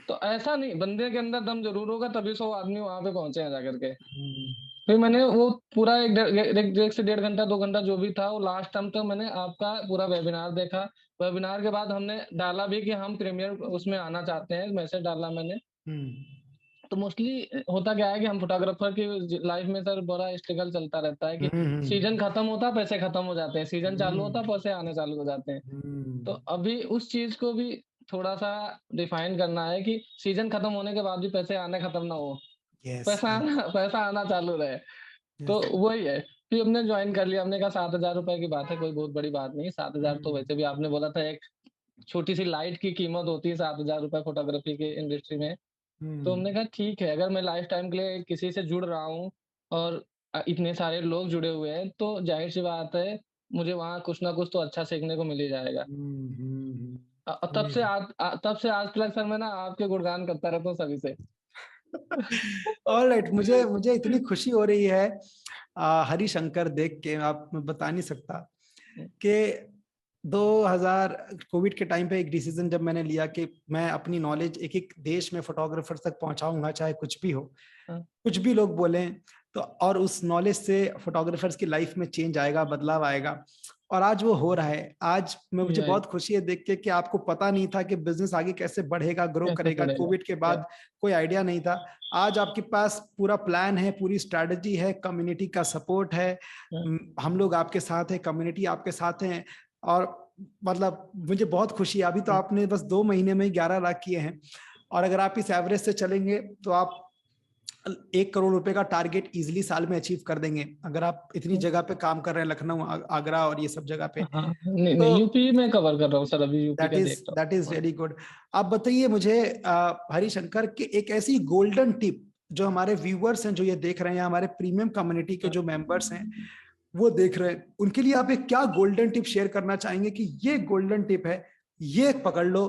तो ऐसा नहीं, बंदे के अंदर दम जरूर होगा तभी 100 आदमी वहां पे पहुंचे हैं जाकर के। हम्म। फिर मैंने वो पूरा एक से 1.5 घंटा 2 घंटा जो भी था, वो लास्ट टाइम तक मैंने आपका पूरा वेबिनार देखा। वेबिनार के बाद हमने डाला भी कि हम प्रीमियर उसमें आना चाहते हैं, मैसेज डाला मैंने। हम्म। तो मोस्टली होता क्या है कि हम फोटोग्राफर की लाइफ में सर बड़ा स्ट्रगल चलता रहता है कि सीजन खत्म होता है, पैसे खत्म हो जाते हैं, सीजन चालू होता है, पैसे आने चालू हो जाते हैं। तो अभी उस चीज को भी थोड़ा सा डिफाइन करना है कि सीजन खत्म होने के बाद भी पैसे आने खत्म ना हो, यस। पैसा आना चालू रहे। तो यस। वही है। फिर हमने ज्वाइन कर लिया, हमने कहा 7 हजार रुपए की बात है, कोई बहुत बड़ी बात नहीं, 7 हजार तो वैसे भी आपने बोला था एक छोटी सी लाइट की कीमत होती है 7 हजार रुपए फोटोग्राफी की इंडस्ट्री में। तो हमने कहा ठीक है, अगर मैं लाइफ टाइम के लिए किसी से जुड़ रहा हूँ और इतने सारे लोग जुड़े हुए हैं, तो जाहिर सी बात है मुझे वहाँ कुछ ना कुछ तो अच्छा सीखने को मिल ही जाएगा। अमेजिंग। तब से आज तक सर मैं ना आपके गुणगान करता रहता हूँ सभी से। ऑलराइट, मुझे मुझे इतनी खुशी हो रही है हरिशंकर देख के, आप मैं बता नहीं सकता कि 2000 कोविड के टाइम पे एक डिसीजन जब मैंने लिया कि मैं अपनी नॉलेज एक एक देश में फोटोग्राफर तक पहुंचाऊंगा, चाहे कुछ भी हो, हाँ, कुछ भी लोग बोलें, तो और उस नॉलेज से फोटोग्राफर्स की लाइफ में चेंज आएगा, बदलाव आएगा। और आज वो हो रहा है। आज मैं मुझे यही बहुत खुशी है देख के कि आपको पता नहीं था कि बिजनेस आगे कैसे बढ़ेगा, ग्रो कैसे करेगा, पड़ेगा। कोविड के क्या बाद कोई आइडिया नहीं था। आज आपके पास पूरा प्लान है, पूरी स्ट्रैटेजी है, कम्युनिटी का सपोर्ट है, हाँ, हम लोग आपके साथ हैं, कम्युनिटी आपके साथ हैं। और मतलब मुझे बहुत खुशी है। अभी तो हाँ, आपने बस 2 महीने में ही 11 लाख किए हैं, और अगर आप इस एवरेज से चलेंगे तो आप 1 करोड़ रुपए का टारगेट इजिली साल में अचीव कर देंगे, अगर आप इतनी जगह पे काम कर रहे हैं, लखनऊ, आगरा और ये सब जगह पे। हाँ, नहीं तो नहीं, यूपी में कवर कर रहा हूँ सर, अभी यूपी का देख रहा दैट इज हूँ। Very good. आप बताइए मुझे हरिशंकर की एक ऐसी गोल्डन टिप जो हमारे व्यूअर्स हैं, जो ये देख रहे हैं, हमारे प्रीमियम कम्युनिटी के हाँ, जो मेंबर्स हैं वो देख रहे हैं, उनके लिए आप एक क्या गोल्डन टिप शेयर करना चाहेंगे कि ये गोल्डन टिप है, ये पकड़ लो,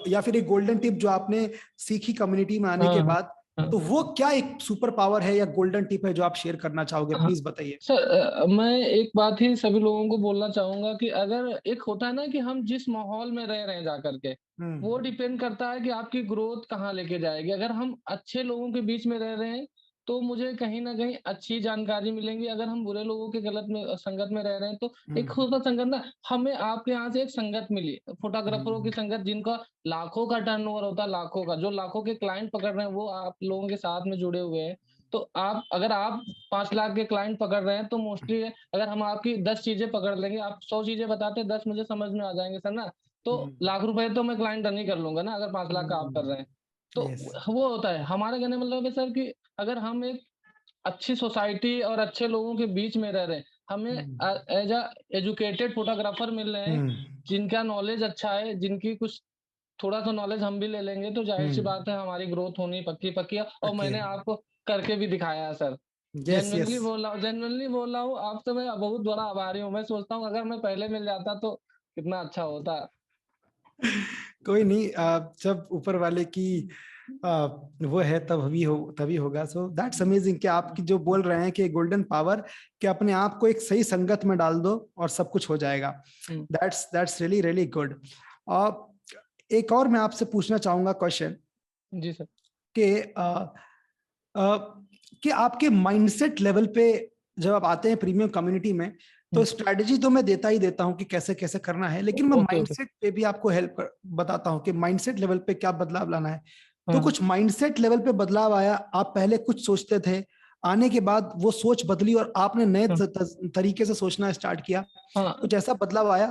या फिर एक गोल्डन टिप जो आपने सीखी कम्युनिटी में आने के हाँ, बाद, हाँ, तो वो क्या एक सुपर पावर है या गोल्डन टिप है जो आप शेयर करना चाहोगे, हाँ। प्लीज बताइए। सर मैं एक बात ही सभी लोगों को बोलना चाहूंगा कि अगर एक होता है ना कि हम जिस माहौल में रह रहे हैं जा करके, वो हम्म। डिपेंड करता है कि आपकी ग्रोथ कहाँ लेके जाएगी। अगर हम अच्छे लोगों के बीच में रह रहे हैं तो मुझे कहीं ना कहीं अच्छी जानकारी मिलेंगी। अगर हम बुरे लोगों के गलत में संगत में रह रहे हैं तो एक हम्म। होता संगत ना, हमें आपके यहाँ से एक संगत मिली, फोटोग्राफरों की हम्म। संगत, जिनका लाखों का टर्नओवर होता है, लाखों का, जो लाखों के क्लाइंट पकड़ रहे हैं, वो आप लोगों के साथ में जुड़े हुए हैं। तो आप अगर आप 5 लाख के क्लाइंट पकड़ रहे हैं तो मोस्टली अगर हम आपकी 10 चीजें पकड़ लेंगे, आप 100 चीजें बताते हैं, 10 मुझे समझ में आ जाएंगे सर ना, तो लाख रुपए तो मैं क्लाइंट रन ही कर लूंगा ना, अगर 5 लाख का आप कर रहे हैं तो। यस। वो होता है हमारा कहने का मतलब है सर कि अगर हम एक अच्छी सोसाइटी और अच्छे लोगों के बीच में रह रहे हैं, हमें एज अ एजुकेटेड फोटोग्राफर मिल रहे हैं, हम्म। जिनका नॉलेज अच्छा है, जिनकी कुछ थोड़ा सा नॉलेज हम भी ले लेंगे, तो जाहिर सी हम्म। बात है हमारी ग्रोथ होनी पक्की पक्की है। और ओके। मैंने आपको करके भी दिखाया है सर। Yes yes. जेन्युइनली बोल रहा हूँ आपसे, मैं बहुत बड़ा आभारी हूँ। मैं सोचता हूँ अगर मैं पहले मिल जाता तो कितना अच्छा होता। कोई नहीं, जब ऊपर वाले की वो है तब भी हो, तभी होगा। सो दैट्स अमेजिंग कि आप जो बोल रहे हैं कि गोल्डन पावर, कि अपने आप को एक सही संगत में डाल दो और सब कुछ हो जाएगा। हम्म, दैट्स रियली रियली गुड। और एक और मैं आपसे पूछना चाहूंगा क्वेश्चन जी सर। कि अ, कि आपके माइंडसेट लेवल पे जब आप आते हैं प्रीमियम कम्युनिटी में, तो हम्म, स्ट्रेटजी तो मैं देता ही देता हूं कि कैसे कैसे करना है, लेकिन मैं ओके ओके। माइंडसेट पे भी आपको बताता हूं कि माइंडसेट लेवल पे क्या बदलाव लाना है। तो हाँ, कुछ माइंडसेट लेवल पे बदलाव आया, आप पहले कुछ सोचते थे, आने के बाद वो सोच बदली और आपने नए हाँ, तरीके से सोचना स्टार्ट किया, हाँ। कुछ ऐसा बदलाव आया?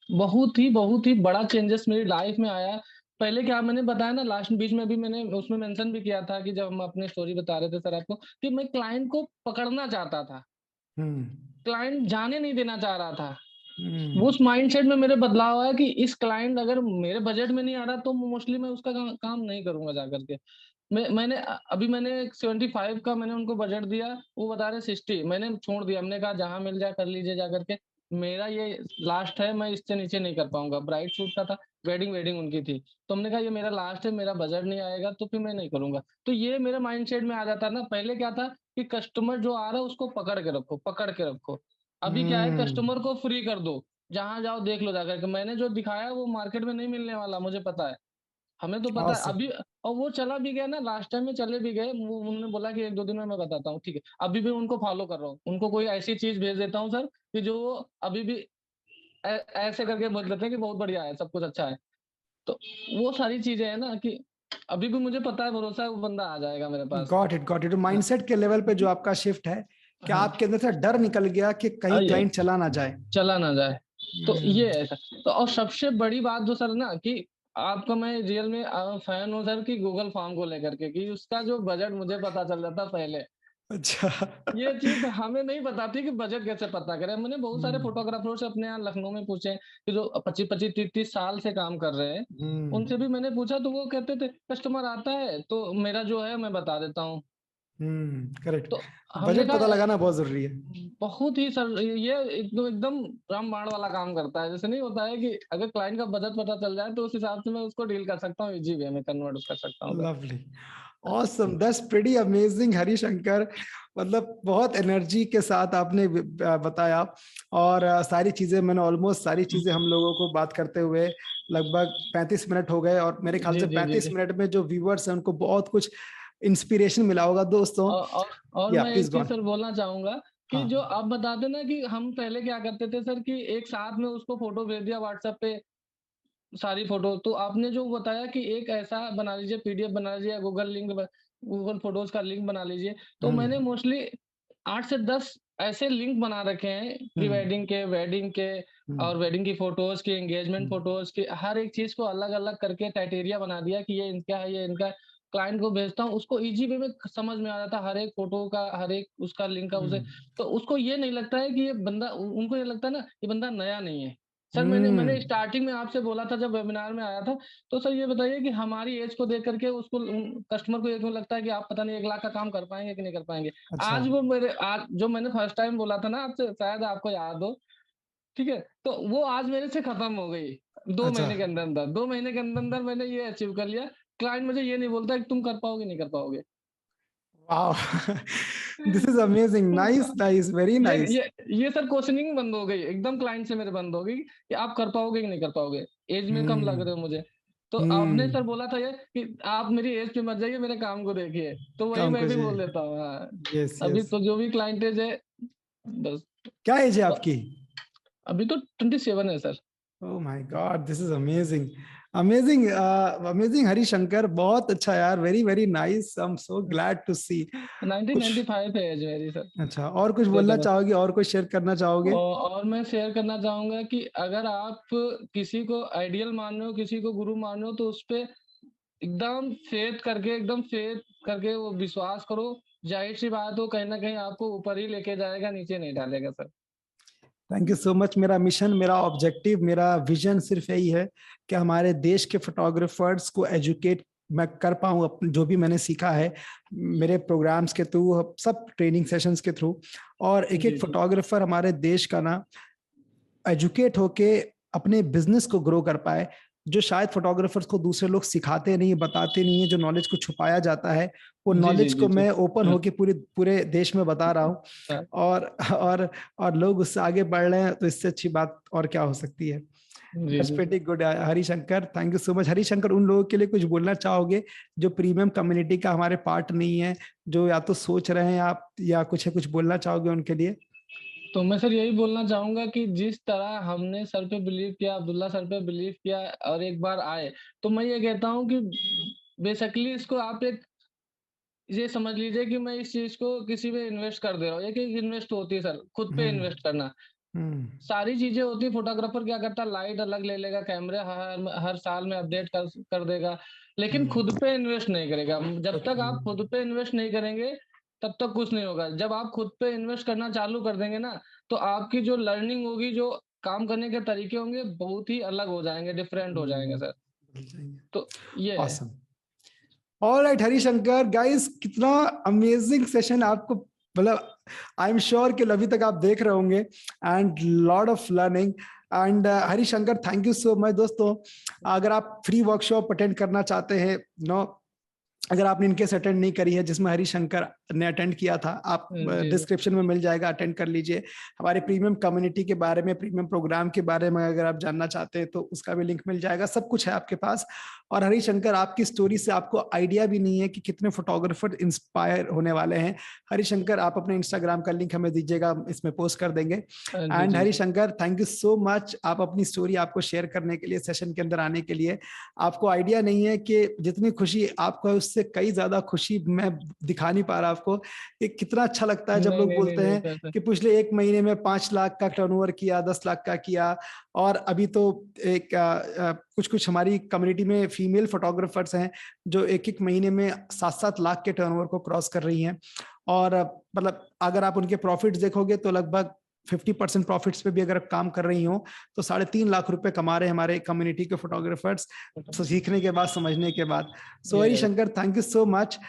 बहुत ही बड़ा चेंजेस मेरी लाइफ में आया। पहले क्या मैंने बताया ना, लास्ट बीच में भी मैंने उसमें मेंशन भी किया था कि जब हम अपनी स्टोरी बता रहे थे सर आपको, कि मैं क्लाइंट को पकड़ना चाहता था, हम्म। क्लाइंट जाने नहीं देना चाह रहा था। वो हम्म। उस माइंडसेट में मेरे बदलाव आया कि इस क्लाइंट अगर मेरे बजट में नहीं आ रहा तो मोस्टली मैं उसका काम नहीं करूंगा जा करके। मैंने अभी मैंने 75 का मैंने उनको बजट दिया, वो बता रहे 60, मैंने छोड़ दिया। हमने कहा जहां मिल जाए कर लीजिए जा करके, मेरा ये लास्ट है, मैं इससे नीचे नहीं कर पाऊंगा। ब्राइड शूट का था, वेडिंग वेडिंग उनकी थी, तो हमने कहा ये मेरा लास्ट है, मेरा बजट नहीं आएगा तो फिर मैं नहीं करूंगा। तो ये मेरे माइंडसेट में आ जाता ना। पहले क्या था कि कस्टमर जो आ रहा है उसको पकड़ के रखो, पकड़ के रखो। अभी क्या है, हम्म। कस्टमर को फ्री कर दो, जहां जाओ देख लो जाकर के। मैंने जो दिखाया वो मार्केट में नहीं मिलने वाला, मुझे पता है, हमें तो पता है awesome। अभी। और वो चला भी गया ना, लास्ट टाइम में चले भी गए, वो उन्होंने बोला कि 1-2 दिन में मैं बताता हूँ, ठीक है। अभी भी उनको फॉलो कर रहा हूँ, उनको कोई ऐसी चीज भेज देता हूँ सर कि जो वो अभी भी ऐसे करके बोल देते हैं कि बहुत बढ़िया है, सब कुछ अच्छा है। तो वो सारी चीजें है ना कि अभी भी मुझे पता है, भरोसा है, वो बंदा आ जाएगा मेरे पास। Got it, got it. हाँ, माइंडसेट के लेवल पे जो आपका शिफ्ट है, कि हाँ, आपके अंदर से डर निकल गया कि कहीं आइए, क्लाइंट चला ना जाए। चला ना जाए। तो हम्म। ये है सर। तो और सबसे बड़ी बात जो सर ना कि आपका मैं रियल में फैन हूँ सर कि गूगल फॉर्म को लेकर के, कि उसका जो बजट मुझे पता चल जाता पहले। अच्छा। ये चीज हमें नहीं पता थी कि बजट कैसे पता करें। मैंने बहुत सारे हम्म। फोटोग्राफरों से अपने यहाँ लखनऊ में पूछे कि जो 25-25 30-30 साल से काम कर रहे हैं, हम्म। उनसे भी मैंने पूछा, तो वो कहते थे कस्टमर आता है तो मेरा जो है मैं बता देता हूँ, करेक्ट। तो हमने बजट पता कहा लगाना बहुत जरूरी है। बहुत ही सर ये एकदम एकदम रामबाण वाला काम करता है। जैसे नहीं होता है कि अगर क्लाइंट का बजट पता चल जाए तो उस हिसाब से मैं उसको डील कर सकता हूँ, इजी वे में कन्वर्ट कर सकता हूँ sir. Lovely, awesome, that's pretty amazing Harishankar. मतलब बहुत एनर्जी के साथ आपने बताया। और सारी चीजें मैंने ऑलमोस्ट सारी चीजें हम लोगों को बात करते हुए लगभग 35 मिनट हो गए, और मेरे ख्याल जी से जी जी 35 मिनट जी। में जो व्यूवर्स हैं उनको बहुत कुछ इंस्पिरेशन मिला होगा दोस्तों। और या मैं प्लीज एक चीज गॉन। सर बोलना चाहूंगा कि जो हाँ। आप बताते ना कि हम पहले क्या करते थे सर कि एक साथ में उसको फोटो भेज दिया व्हाट्सएप पे सारी फोटो, तो आपने जो बताया कि एक ऐसा बना लीजिए, पीडीएफ बना लीजिए या गूगल फोटोज का लिंक बना लीजिए। तो मैंने हम्म। मोस्टली 8 से 10 ऐसे लिंक बना रखे हैं प्री हम्म। वेडिंग के, वेडिंग के, और हम्म। वेडिंग की फोटोज की, एंगेजमेंट हम्म। फोटोज की, हर एक चीज को अलग अलग करके क्राइटेरिया बना दिया कि ये इनका है, ये इनका है। क्लाइंट को भेजता हूँ, उसको इजी वे में समझ में आ जाता है हर एक फोटो का, हर एक उसका लिंक का उसे। हम्म। तो उसको ये नहीं लगता है कि ये बंदा, उनको ये लगता है ना ये बंदा नया नहीं है। सर मैंने हम्म। स्टार्टिंग में आपसे बोला था जब वेबिनार में आया था, तो सर ये बताइए कि हमारी एज को देख करके उसको कस्टमर को ये क्यों लगता है कि आप पता नहीं 1 लाख का काम कर पाएंगे कि नहीं कर पाएंगे। अच्छा। आज वो मेरे आज जो मैंने फर्स्ट टाइम बोला था ना आपसे, शायद आपको याद हो, ठीक है, तो वो आज मेरे से खत्म हो गई। दो अच्छा। महीने के अंदर अंदर 2 महीने के अंदर अंदर मैंने ये अचीव कर लिया। क्लाइंट मुझे ये नहीं बोलता कि तुम कर पाओगे नहीं कर पाओगे। Wow, this is amazing, nice nice, very ये नाइस। ये ये सर क्वेश्चनिंग बंद हो गई एकदम, क्लाइंट से मेरे बंद हो गई कि आप कर पाओगे कि नहीं कर पाओगे, एज में कम लग हम्म। रहे हो मुझे। तो आपने हम्म। सर बोला था ये कि आप मेरी एज पे मत जाइए, मेरे काम को देखिए, तो वही काम मैं भी कुछ है। बोल देता हूँ। हाँ। यस अभी यस। तो जो भी क्लाइंटेज है बस। क्या एज है तो आपकी? अभी तो 27 है sir. Oh my god, this is amazing, amazing, amazing Harishankar, बहुत अच्छा यार, very very nice, I am so glad to see. कुछ 1995 है एज मेरी सर। अच्छा, और कुछ डेट बोलना ऑफ चाहोगे, और कुछ शेयर करना चाहोगे? और मैं शेयर करना चाहूंगा कि अगर आप किसी को आइडियल मान रहे हो, किसी को गुरु मान रहे हो, तो उस पे एकदम फेथ करके वो विश्वास करो। जाहिर सी बात हो, कहीं ना कहीं आपको ऊपर ही लेके जाएगा, नीचे नहीं डालेगा sir. Thank you so much. मेरा मिशन, मेरा ऑब्जेक्टिव, मेरा विजन सिर्फ यही है कि हमारे देश के फोटोग्राफर्स को एजुकेट मैं कर पाऊँ, अपने जो भी मैंने सीखा है मेरे प्रोग्राम्स के थ्रू, सब ट्रेनिंग सेशंस के थ्रू, और एक जी एक जी फोटोग्राफर हमारे देश का ना एजुकेट होके अपने बिजनेस को ग्रो कर पाए। जो शायद फोटोग्राफर्स को दूसरे लोग सिखाते नहीं, बताते नहीं है, जो नॉलेज को छुपाया जाता है, वो जी जी नॉलेज जी को जी। मैं ओपन हाँ, होके पूरे पूरे देश में बता रहा हूँ। हाँ, और और और लोग उससे आगे बढ़ रहे हैं, तो इससे अच्छी बात और क्या हो सकती है। जी दैट्स जी pretty good Harishankar, thank you so much. Harishankar, उन लोगों के लिए कुछ बोलना चाहोगे जो प्रीमियम कम्युनिटी का हमारे पार्ट नहीं है, जो या तो सोच रहे हैं आप, या कुछ है, कुछ बोलना चाहोगे उनके लिए? तो मैं सर यही बोलना चाहूंगा कि जिस तरह हमने सर पे बिलीव किया, अब्दुल्ला सर पे बिलीव किया और एक बार आए, तो मैं ये कहता हूँ कि बेसिकली इसको आप एक ये समझ लीजिए कि मैं इस चीज को किसी पे इन्वेस्ट कर दे रहा हूँ। एक एक इन्वेस्ट होती है सर, खुद पे हम्म। इन्वेस्ट करना। हम्म। सारी चीजें होती है, फोटोग्राफर क्या करता है, लाइट अलग ले लेगा, कैमरे हर साल में अपडेट कर देगा, लेकिन खुद हम्म। पे इन्वेस्ट नहीं करेगा। जब तक आप हम्म। खुद पे इन्वेस्ट नहीं करेंगे तब तक कुछ नहीं होगा। जब आप खुद पे इन्वेस्ट करना चालू कर देंगे ना, तो आपकी जो लर्निंग होगी, जो काम करने के तरीके होंगे, बहुत ही अलग हो जाएंगे, डिफरेंट हो जाएंगे सर। तो ये है। ऑसम। ऑलराइट हरिशंकर गाइस, कितना अमेजिंग सेशन आपको, मतलब आई एम श्योर कि अभी तक आप देख रहे होंगे, and lot of learning. And Harishankar, thank you so much. दोस्तों, अगर आप फ्री वर्कशॉप अटेंड करना चाहते हैं, नो, अगर आपने इनके अटेंड नहीं करी है जिसमें हरिशंकर ने अटेंड किया था, आप जी जी। डिस्क्रिप्शन में मिल जाएगा, अटेंड कर लीजिए। हमारे प्रीमियम कम्युनिटी के बारे में, प्रीमियम प्रोग्राम के बारे में अगर आप जानना चाहते हैं तो उसका भी लिंक मिल जाएगा, सब कुछ है आपके पास। और हरिशंकर, आपकी स्टोरी से आपको आइडिया भी नहीं है कि कितने फोटोग्राफर इंस्पायर होने वाले हैं। हरिशंकर, आप अपने इंस्टाग्राम का लिंक हमें दीजिएगा, इसमें पोस्ट कर देंगे। जी एंड जी जी। Harishankar, thank you so much, आप अपनी स्टोरी आपको शेयर करने के लिए, सेशन के अंदर आने के लिए। आपको आइडिया नहीं है कि जितनी खुशी आपको है, उससे कई ज्यादा खुशी मैं दिखा नहीं पा रहा आपको, कि कितना अच्छा लगता है जब नहीं लोग नहीं नहीं बोलते नहीं हैं सर। कि पिछले 1 महीने में 5 लाख का टर्नओवर किया, 10 लाख का किया। और अभी तो एक कुछ कुछ हमारी कम्युनिटी में फीमेल फोटोग्राफर्स हैं जो एक एक महीने में 7-7 लाख के टर्नओवर को क्रॉस कर रही हैं। और मतलब अगर आप उनके प्रॉफिट्स देखोगे तो लगभग 50% प्रॉफिट्स पे भी अगर काम कर रही हो तो 3.5 लाख रुपए कमा रहे हैं हमारे कम्युनिटी के फोटोग्राफर्स सीखने के बाद, समझने के बाद। So Harishankar, thank you so much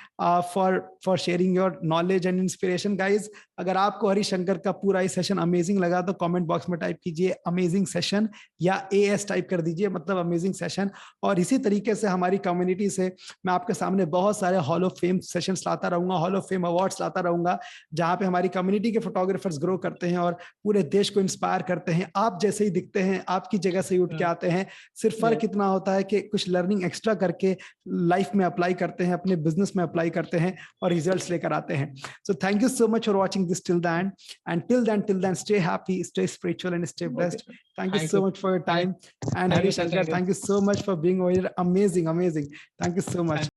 for sharing your knowledge and inspiration. Guys, अगर आपको हरिशंकर का पूरा ये सेशन अमेजिंग लगा तो कमेंट बॉक्स में टाइप कीजिए अमेजिंग सेशन, या AS टाइप कर दीजिए, मतलब अमेजिंग सेशन। और इसी तरीके से हमारी कम्युनिटी से मैं आपके सामने बहुत सारे हॉल ऑफ फेम सेशंस लाता रहूंगा, हॉल ऑफ फेम अवार्ड्स लाता रहूंगा, जहां पे हमारी कम्युनिटी के फोटोग्राफर्स ग्रो करते हैं और पूरे देश को इंस्पायर करते हैं। आप जैसे ही दिखते हैं, आपकी जगह से ही उठ के आते हैं। सिर्फ फर्क इतना होता है कि कुछ लर्निंग एक्स्ट्रा करके लाइफ में अप्लाई करते हैं, अपने बिजनेस में अप्लाई करते हैं और रिजल्ट्स लेकर आते हैं। So thank you so much for watching this till then, and till then stay happy, stay spiritual and stay blessed. Thank you so much for your time. And Harishankar, thank you so much for being over here. Amazing. Thank you so much.